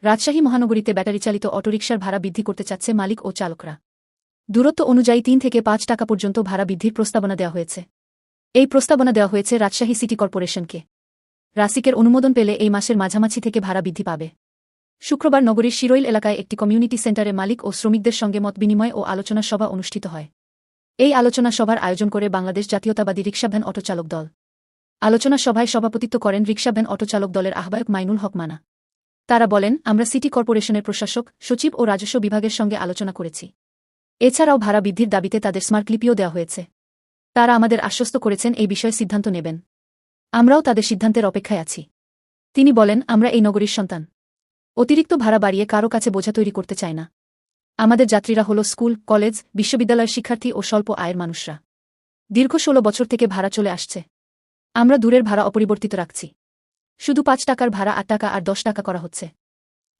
রাজশাহী মহানগরীতে ব্যাটারি চালিত অটোরিকশার ভাড়া বৃদ্ধি করতে চাচ্ছে মালিক ও চালকরা। দূরত্ব অনুযায়ী ৩ থেকে ৫ টাকা পর্যন্ত ভাড়া বৃদ্ধির প্রস্তাবনা দেওয়া হয়েছে। এই প্রস্তাবনা দেওয়া হয়েছে রাজশাহী সিটি কর্পোরেশনকে। রাসিকের অনুমোদন পেলে এই মাসের মাঝামাঝি থেকে ভাড়া বৃদ্ধি পাবে। শুক্রবার নগরীর শিরোইল এলাকায় একটি কমিউনিটি সেন্টারে মালিক ও শ্রমিকদের সঙ্গে মতবিনিময় ও আলোচনা সভা অনুষ্ঠিত হয়। এই আলোচনা সভার আয়োজন করে বাংলাদেশ জাতীয়তাবাদী রিকশাভ্যান অটোচালক দল। আলোচনা সভায় সভাপতিত্ব করেন রিকশাভ্যান অটোচালক দলের আহ্বায়ক মাইনুল হক মানা। তারা বলেন, আমরা সিটি কর্পোরেশনের প্রশাসক, সচিব ও রাজস্ব বিভাগের সঙ্গে আলোচনা করেছি। এছাড়াও ভাড়া বৃদ্ধির দাবিতে তাদের স্মারকলিপিও দেওয়া হয়েছে। তারা আমাদের আশ্বস্ত করেছেন এই বিষয়ে সিদ্ধান্ত নেবেন। আমরাও তাদের সিদ্ধান্তের অপেক্ষায় আছি। তিনি বলেন, আমরা এই নগরীর সন্তান। অতিরিক্ত ভাড়া বাড়িয়ে কারো কাছে বোঝা তৈরি করতে চায় না। আমাদের যাত্রীরা হল স্কুল, কলেজ, বিশ্ববিদ্যালয়ের শিক্ষার্থী ও স্বল্প আয়ের মানুষরা। দীর্ঘ ১৬ বছর থেকে ভাড়া চলে আসছে। আমরা দূরের ভাড়া অপরিবর্তিত রাখছি। শুধু ৫ টাকার ভাড়া ৮ টাকা আর ১০ টাকা করা হচ্ছে।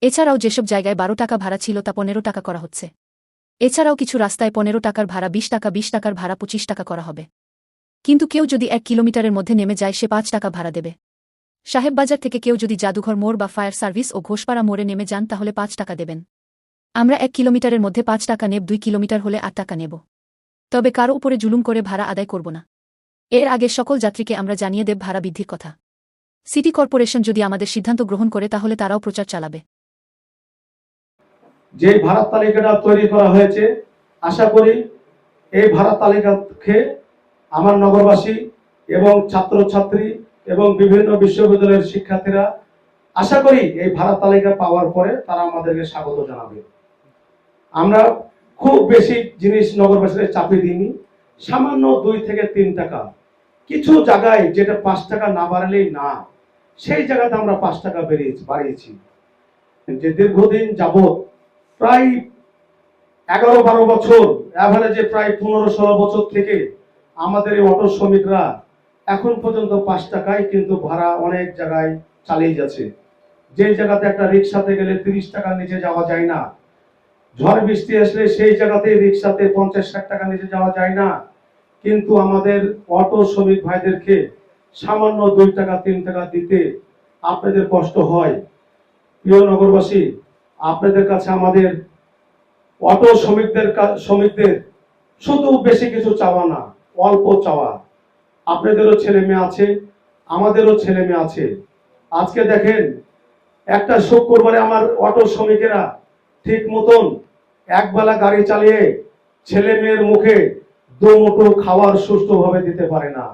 এছাড়াও যেসব জায়গায় ১২ টাকা ভাড়া ছিল তা ১৫ টাকা করা হচ্ছে। এছাড়াও কিছু রাস্তায় ১৫ টাকার ভাড়া ২০ টাকার ভাড়া ২৫ টাকা করা হবে। কিন্তু কেউ যদি ১ কিলোমিটারের মধ্যে নেমে যায় সে ৫ টাকা ভাড়া দেবে। সাহেববাজার থেকে কেউ যদি জাদুঘর মোড় বা ফায়ার সার্ভিস ও ঘোষপাড়া মোড়ে নেমে যান তাহলে ৫ টাকা দেবেন। আমরা ১ কিলোমিটারের মধ্যে ৫ টাকা নেব, ২ কিলোমিটার হলে ৮ টাকা নেব। তবে কারো উপরে জুলুম করে ভাড়া আদায় করব না। এর আগে সকল যাত্রীকে আমরা জানিয়ে দেব ভাড়া বৃদ্ধির কথা। সিটি কর্পোরেশন যদি আমাদের সিদ্ধান্ত গ্রহণ করে তাহলে তারাও প্রচার চালাবে। যে ভাড়া তালিকাটা তৈরি করা হয়েছে, আশা করি এই ভাড়া তালিকাকে আমার নগরবাসী এবং ছাত্রছাত্রী এবং বিভিন্ন বিশ্ববিদ্যালয়ের শিক্ষার্থীরা আশা করি এই ভাড়া তালিকা পাওয়ার পরে তারা আমাদেরকে স্বাগত জানাবে। আমরা খুব বেশি জিনিস নগরবাসীদের চাপে দিইনি, সামান্য ২ থেকে ৩ টাকা। কিছু জায়গায় যেটা ৫ টাকা না বাড়লেই না, সেই জায়গাতে আমরা ৫ টাকা বাড়িয়েছি। যে দীর্ঘদিন যাবৎ প্রায় ১১-১২ বছর, অ্যাভারেজে প্রায় ১৫-১৬ বছর থেকে আমাদের এই অটো শ্রমিকরা এখন পর্যন্ত ৫ টাকায় কিন্তু ভাড়া অনেক জায়গায় চালিয়ে যাচ্ছে। যে জায়গাতে একটা রিক্সাতে গেলে ৩০ টাকার নিচে যাওয়া যায় না, ঝড় বৃষ্টি আসলে সেই জায়গাতে রিক্সাতে ৫০-৬০ টাকার নিচে যাওয়া যায় না, কিন্তু আমাদের অটো শ্রমিক ভাইদেরকে সামান্য ২ টাকা ৩ টাকা দিতে আপনাদের কষ্ট হয়। প্রিয় নগরবাসী, আপনাদের কাছে আমাদের অটো শ্রমিকদের শুধু বেশি কিছু চাওয়া না, অল্প চাওয়া। আপনাদেরও ছেলে মেয়ে আছে, আমাদেরও ছেলে মেয়ে আছে। আজকে দেখেন, একটা শুক্রবারে আমার অটো শ্রমিকেরা ঠিক মতন একবেলা গাড়ি চালিয়ে ছেলে মেয়ের মুখে দুমুঠো খাবার সুষ্ঠুভাবে দিতে পারে না।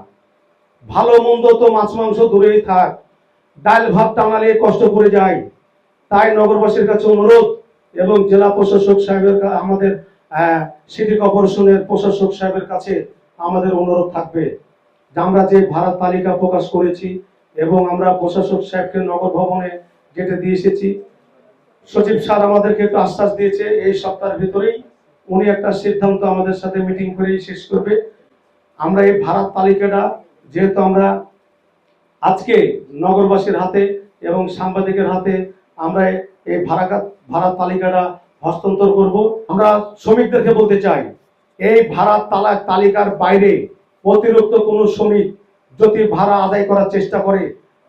ভালো মন্দ তো মাছ মাংস দূরেই থাক, ডাল ভাত টানালে কষ্ট পড়ে যায়। তাই নগরবাসীর কাছে অনুরোধ এবং জেলা প্রশাসক সাহেবের, আমাদের সিটি কর্পোরেশনের প্রশাসক সাহেবের কাছে আমাদের অনুরোধ থাকবে যে আমরা যে ভাড়া তালিকা প্রকাশ করেছি এবং আমরা প্রশাসক সাহেবকে নগর ভবনে যেটা দিয়ে এসেছি, সচিব স্যার আমাদেরকে একটু আশ্বাস দিয়েছে এই সপ্তাহের ভিতরেই উনি একটা সিদ্ধান্ত আমাদের সাথে মিটিং করে শেষ করবে। আমরা এই ভাড়া তালিকাটা যেহেতু আমরা আজকে নগরবাসীর হাতে এবং সাংবাদিকের হাতে আমরা এই ভাড়া তালিকাটা হস্তান্তর করব। আমরা শ্রমিকদেরকে বলতে চাই, এই ভাড়া তালিকার বাইরে অতিরিক্ত কোনো শ্রমিক যদি ভাড়া আদায় করার চেষ্টা করে,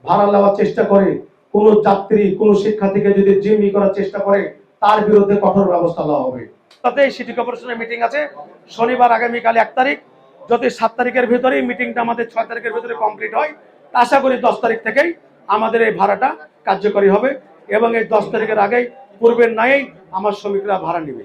ভাড়া নেওয়ার চেষ্টা করে, কোনো যাত্রী কোনো শিক্ষার্থীকে যদি জিম্মি করার চেষ্টা করে, তার বিরুদ্ধে কঠোর ব্যবস্থা নেওয়া হবে। তাতে সিটি কর্পোরেশনের মিটিং আছে শনিবার আগামীকাল ১ তারিখ। যদি ৭ তারিখের ভিতরেই মিটিংটা আমাদের ৬ তারিখের ভিতরে কমপ্লিট হয়, আশা করি ১০ তারিখ থেকেই আমাদের এই ভাড়াটা কার্যকরী হবে এবং এই ১০ তারিখের আগেই পূর্বের ন্যায় আমার শ্রমিকরা ভাড়া নেবে।